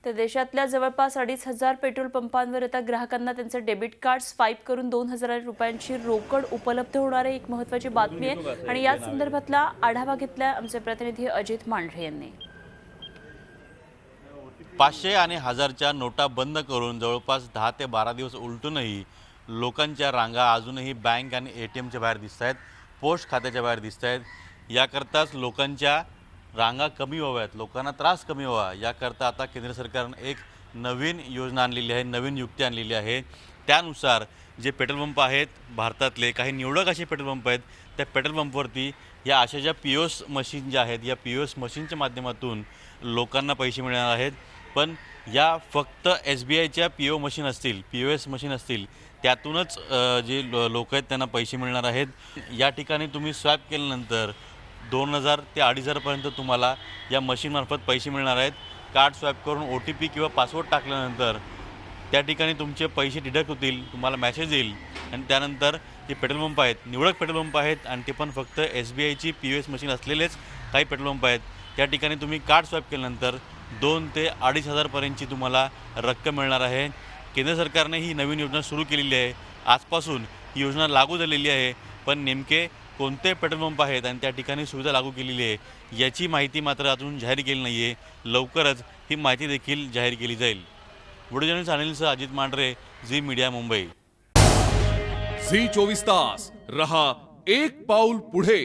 तर देशातल्या जवळपास 2,500 पेट्रोल पंपांवर आता ग्राहकांना त्यांचे डेबिट कार्ड स्वाईप करून 2,000 रुपयांची रोकड उपलब्ध होणार आहे. एक महत्त्वाची बातमी आहे आणि या संदर्भातला आढावा घेतला आमचे प्रतिनिधी अजित मांढरे यांनी. 500 आणि 1000च्या नोटा बंद करून जवळपास 10 ते 12 दिवस उलटूनही लोकांच्या रांगा अजूनही बँक आणि ATMच्या बाहेर दिसत आहेत, पोस्ट खात्याच्या बाहेर दिसत आहेत. याकरताच लोकांच्या रांगा कमी व्हाव्यात, लोकांना त्रास कमी व्हावा याकरता आता केंद्र सरकारने एक नवीन योजना आणलेली आहे, नवीन युक्ती आणलेली आहे. त्यानुसार जे पेट्रोल पंप आहेत भारतातले काही निवडक असे पेट्रोल पंप आहेत, त्या पेट्रोल पंपवरती या अशा ज्या POS मशीन ज्या आहेत या POS मशीनच्या माध्यमातून लोकांना पैसे मिळणार आहेत. पण या फक्त SBIच्या POS मशीन असतील त्यातूनच जे लोक आहेत त्यांना पैसे मिळणार आहेत. या ठिकाणी तुम्ही स्वॅप केल्यानंतर 2,000 ते 2,500पर्यंत तुम्हाला या मशीनमार्फत पैसे मिळणार आहेत. कार्ड स्वॅप करून OTP किंवा पासवर्ड टाकल्यानंतर त्या ठिकाणी तुमचे पैसे डिडक्ट होतील, तुम्हाला मेसेज येईल आणि त्यानंतर जे पेट्रोल पंप आहेत निवडक पेट्रोल पंप आहेत आणि ते पण फक्त SBIची POS मशीन असलेलेच काही पेट्रोल पंप आहेत. त्या ठिकाणी तुम्ही कार्ड स्वॅप केल्यानंतर 2,000 ते 2,500पर्यंतची तुम्हाला रक्कम मिळणार आहे. केंद्र सरकारने ही नवीन योजना सुरू केलेली आहे. आजपासून ही योजना लागू झालेली आहे. पण नेमके कोणते पेट्रोल पंप आहेत आणि त्या ठिकाणी सुविधा लागू केलेली आहे याची माहिती मात्र अजून जाहीर केली नाही आहे. लवकरच ही माहिती देखील जाहीर केली जाईल. व्हिडिओ जर्नलिस्ट अनिलसह अजित मांढरे, झी मीडिया, मुंबई. झी 24 तास रहा एक पाऊल पुढे.